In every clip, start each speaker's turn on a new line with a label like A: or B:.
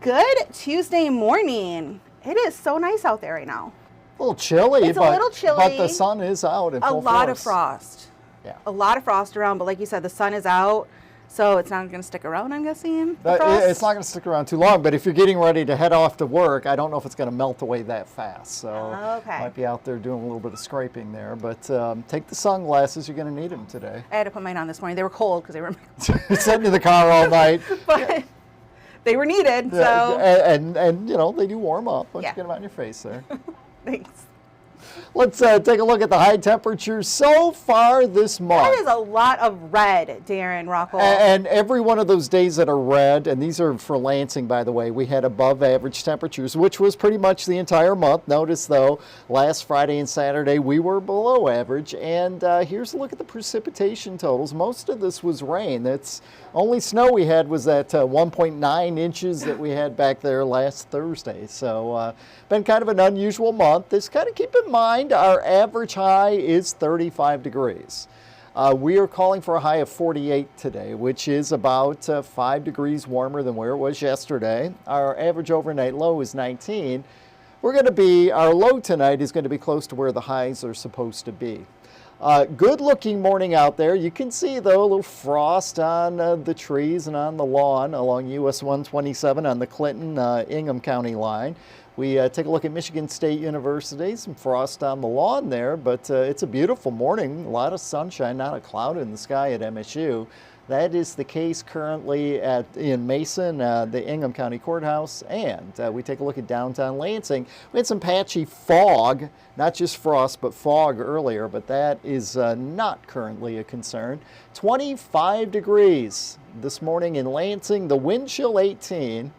A: Good Tuesday morning. It is so nice out there right now.
B: A little chilly.
A: It's a little chilly.
B: But the sun is out in full
A: A lot of
B: force.
A: frost.
B: Yeah.
A: A lot of frost around, but like you said, the sun is out, so it's not going to stick around, I'm guessing.
B: It's not going to stick around too long, but if you're getting ready to head off to work, I don't know if it's going to melt away that fast. So might be out there doing a little bit of scraping there. But take the sunglasses. You're going to need them today.
A: I had to put mine on this morning. They were cold because they were
B: sitting in the car all night.
A: But they were needed. So
B: and you know, they do warm up once you get them on your face there.
A: Thanks.
B: Let's take a look at the high temperatures so far this month.
A: That is a lot of red, Darrin, Rockcole.
B: And every one of those days that are red, and these are for Lansing, by the way, we had above average temperatures, which was pretty much the entire month. Notice, though, last Friday and Saturday, we were below average. And here's a look at the precipitation totals. Most of this was rain. That's only snow we had was that 1.9 inches that we had back there last Thursday. So been kind of an unusual month. Just kind of keep in mind our average high is 35 degrees. We are calling for a high of 48 today, which is about 5 degrees warmer than where it was yesterday. Our average overnight low is 19. Our low tonight is going to be close to where the highs are supposed to be. Good looking morning out there. You can see, though, a little frost on the trees and on the lawn along US 127 on the Clinton-Ingham County line. We take a look at Michigan State University, some frost on the lawn there, but it's a beautiful morning, a lot of sunshine, not a cloud in the sky at MSU. That is the case currently in Mason, the Ingham County Courthouse, and we take a look at downtown Lansing. We had some patchy fog, not just frost, but fog earlier, but that is not currently a concern. 25 degrees this morning in Lansing, the wind chill 18.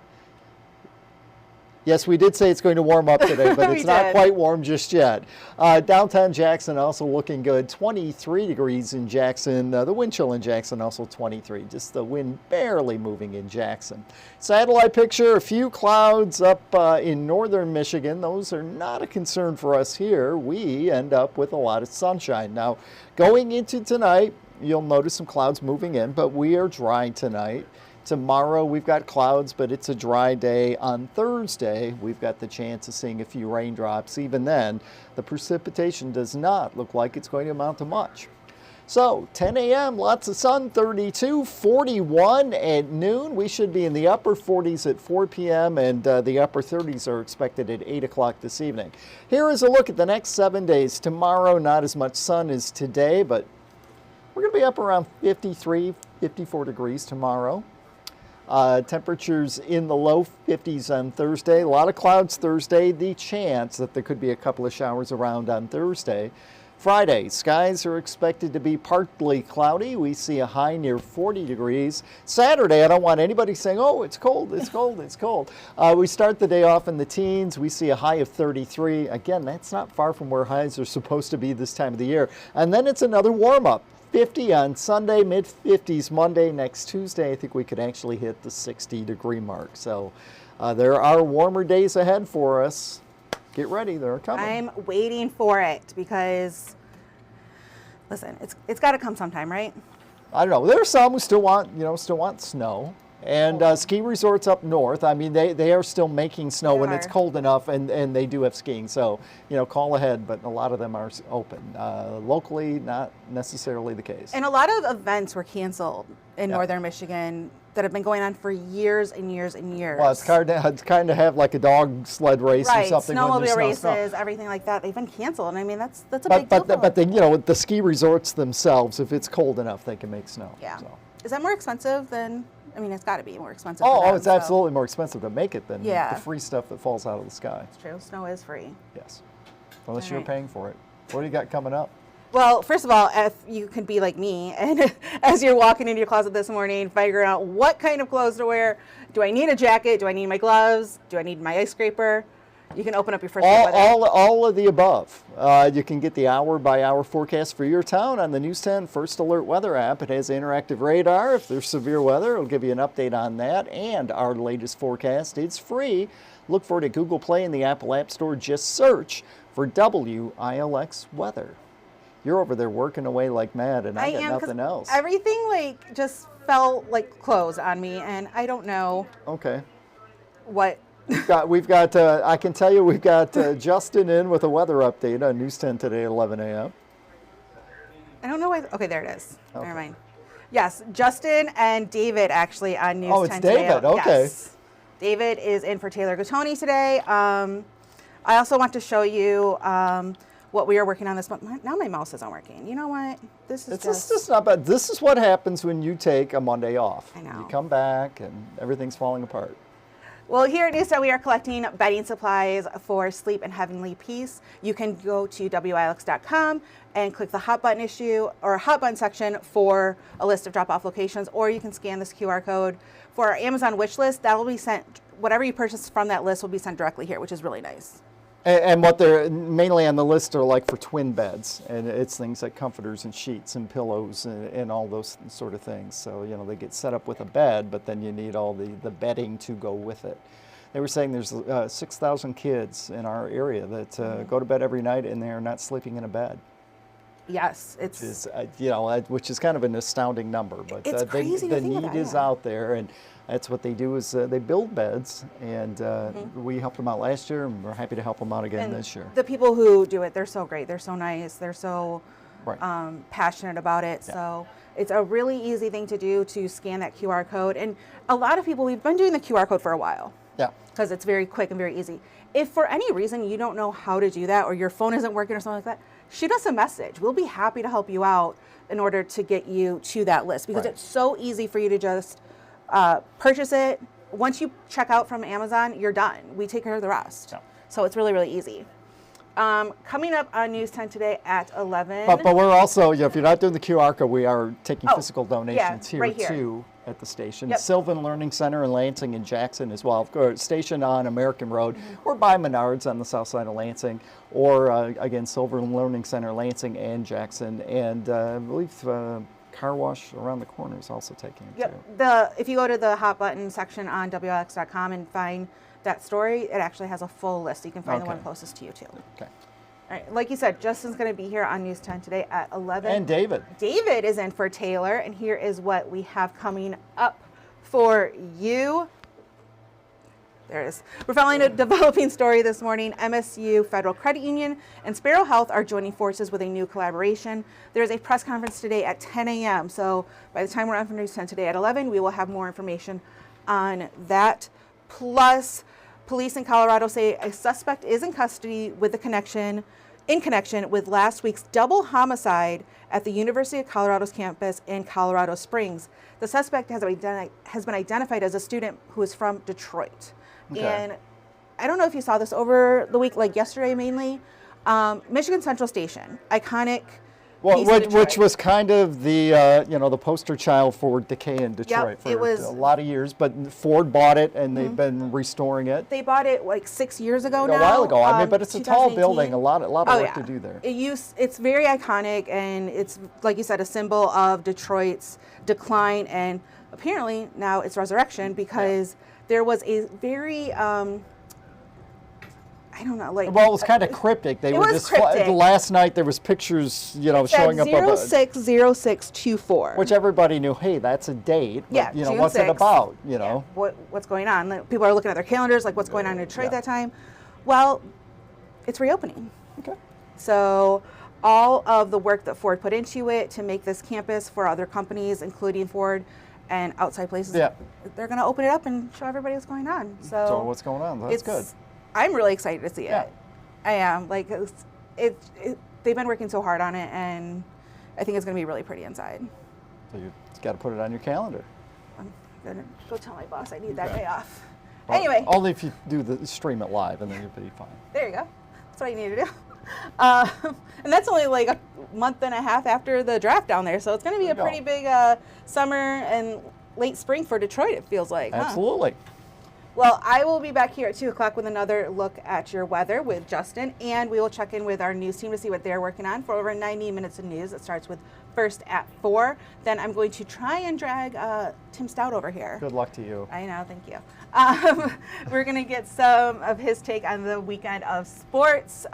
B: Yes, we did say it's going to warm up today, but it's not quite warm just yet. Downtown Jackson also looking good. 23 degrees in Jackson. The wind chill in Jackson also 23. Just the wind barely moving in Jackson. Satellite picture, a few clouds up in northern Michigan. Those are not a concern for us here. We end up with a lot of sunshine. Now, going into tonight, you'll notice some clouds moving in, but we are dry tonight. Tomorrow we've got clouds, but it's a dry day. On Thursday, we've got the chance of seeing a few raindrops. Even then, the precipitation does not look like it's going to amount to much. So 10 a.m., lots of sun, 32, 41 at noon. We should be in the upper 40s at 4 p.m. and the upper 30s are expected at 8 o'clock this evening. Here is a look at the next 7 days. Tomorrow, not as much sun as today, but we're going to be up around 53, 54 degrees tomorrow. Temperatures in the low 50s on Thursday. A lot of clouds Thursday. The chance that there could be a couple of showers around on Thursday. Friday, skies are expected to be partly cloudy. We see a high near 40 degrees. Saturday, I don't want anybody saying, oh, it's cold, it's cold, it's cold. We start the day off in the teens. We see a high of 33. Again, that's not far from where highs are supposed to be this time of the year. And then it's another warm-up. 50 on Sunday, mid-50s Monday. Next Tuesday, I think we could actually hit the 60-degree mark. So there are warmer days ahead for us. Get ready, they're coming.
A: I'm waiting for it because, listen, it's got to come sometime, right?
B: I don't know. There are some who still want snow. And ski resorts up north, I mean, they are still making snow when it's cold enough, and they do have skiing. So, call ahead, but a lot of them are open. Locally, not necessarily the case.
A: And a lot of events were canceled in northern Michigan that have been going on for years and years and years.
B: Well, it's kind of have like a dog sled race or something.
A: Snowmobile races, everything like that. They've been canceled, and I mean, that's a big deal.
B: But the ski resorts themselves, if it's cold enough, they can make snow.
A: Yeah.
B: So.
A: Is that more expensive than... I mean, it's got to be more expensive.
B: It's absolutely more expensive to make it than the free stuff that falls out of the sky.
A: It's true. Snow is free.
B: Yes. Unless you're paying for it. What do you got coming up?
A: Well, first of all, if you can be like me, and as you're walking into your closet this morning, figuring out what kind of clothes to wear. Do I need a jacket? Do I need my gloves? Do I need my ice scraper? You can open up your first weather.
B: All of the above. You can get the hour-by-hour forecast for your town on the News 10 First Alert Weather app. It has interactive radar. If there's severe weather, it'll give you an update on that. And our latest forecast, it's free. Look for it at Google Play and the Apple App Store. Just search for WILX Weather. You're over there working away like mad, and I got nothing else.
A: Everything just felt like clothes on me, and I don't know.
B: Okay.
A: What?
B: We've got I can tell you we've got Justin in with a weather update on News 10 today at 11 a.m.
A: I don't know why. Okay, there it is. Okay. Never mind. Yes, Justin and David actually on News 10
B: it's David.
A: today.
B: Okay.
A: Yes. David is in for Taylor Gattoni today. I also want to show you what we are working on this month. Now my mouse isn't working. You know what? This is
B: just not bad. This is what happens when you take a Monday off.
A: I know.
B: You come back and everything's falling apart.
A: Well, here at News 10, we are collecting bedding supplies for sleep and heavenly peace. You can go to WILX.com and click the hot button issue or hot button section for a list of drop-off locations, or you can scan this QR code for our Amazon wish list. That will be sent, whatever you purchase from that list will be sent directly here, which is really nice.
B: And what they're mainly on the list are like for twin beds, and it's things like comforters and sheets and pillows and all those sort of things. So, you know, they get set up with a bed, but then you need all the bedding to go with it. They were saying there's 6,000 kids in our area that go to bed every night and they're not sleeping in a bed.
A: Yes,
B: which is, which is kind of an astounding number, but
A: it's crazy
B: the
A: to think
B: need
A: about,
B: is out there, and that's what they do is they build beds, and we helped them out last year, and we're happy to help them out again this year.
A: The people who do it, they're so great, they're so nice, they're so
B: right.
A: Passionate about it.
B: Yeah.
A: So it's a really easy thing to do to scan that QR code, and a lot of people, we've been doing the QR code for a while.
B: Yeah.
A: Because it's very quick and very easy. If for any reason you don't know how to do that, or your phone isn't working or something like that, shoot us a message. We'll be happy to help you out in order to get you to that list, because it's so easy for you to just purchase it. Once you check out from Amazon, you're done. We take care of the rest. Yeah. So it's really, really easy. Coming up on News 10 today at 11.
B: But we're also, if you're not doing the QR code, we are taking physical donations here too at the station.
A: Yep.
B: Sylvan Learning Center in Lansing and Jackson as well. Station on American Road or by Menards on the south side of Lansing, or again, Sylvan Learning Center, Lansing and Jackson. And I believe Car Wash around the corner is also taking it too.
A: If you go to the hot button section on WLX.com and find that story, it actually has a full list. You can find the one closest to you too.
B: Okay.
A: All right, like you said, Justin's going to be here on News 10 today at 11.
B: And David.
A: David is in for Taylor, and here is what we have coming up for you. There it is. We're following a developing story this morning. MSU Federal Credit Union and Sparrow Health are joining forces with a new collaboration. There's a press conference today at 10 a.m. So by the time we're on for News 10 today at 11, we will have more information on that. Plus, police in Colorado say a suspect is in custody with in connection with last week's double homicide at the University of Colorado's campus in Colorado Springs. The suspect has been identified as a student who is from Detroit. Okay. And I don't know if you saw this over the week, like yesterday mainly. Michigan Central Station, iconic.
B: Well, which was kind of the the poster child for decay in Detroit for a lot of years. But Ford bought it, and they've been restoring it.
A: They bought it like 6 years ago now.
B: A while ago. I mean, but it's a tall building. A lot of work to do there.
A: It's very iconic, and it's, like you said, a symbol of Detroit's decline, and apparently now it's resurrection, because there was a very I don't know, like.
B: Well, it was kind of cryptic. They were just last night. There was pictures, showing up of
A: 060624,
B: which everybody knew. Hey, that's a date.
A: Yeah,
B: but, what's it about?
A: Yeah. What's going on? People are looking at their calendars, like what's going on in Detroit that time. Well, it's reopening.
B: Okay.
A: So all of the work that Ford put into it to make this campus for other companies, including Ford and outside places, they're going to open it up and show everybody what's going on. So
B: what's going on? That's good.
A: I'm really excited to see it. I am. Like, they've been working so hard on it, and I think it's going to be really pretty inside.
B: So you got to put it on your calendar.
A: I'm going to go tell my boss I need that day off.
B: Well,
A: anyway.
B: Only if you do stream it live, and then you'll be fine.
A: There you go. That's what you need to do. And that's only like a month and a half after the draft down there, so it's going to be a pretty big summer and late spring for Detroit, it feels like.
B: Absolutely.
A: Well, I will be back here at 2 o'clock with another look at your weather with Justin, and we will check in with our news team to see what they're working on for over 90 minutes of news. It starts with first at 4. Then I'm going to try and drag Tim Stout over here.
B: Good luck to you.
A: I know, thank you. We're going to get some of his take on the weekend of sports.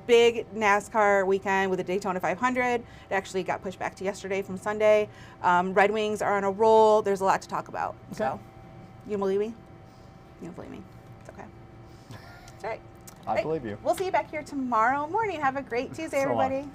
A: Big NASCAR weekend with the Daytona 500. It actually got pushed back to yesterday from Sunday. Red Wings are on a roll. There's a lot to talk about. Okay. So, you believe me? You don't believe me. It's okay. It's all right.
B: I believe you.
A: We'll see you back here tomorrow morning. Have a great Tuesday,
B: So long.
A: everybody.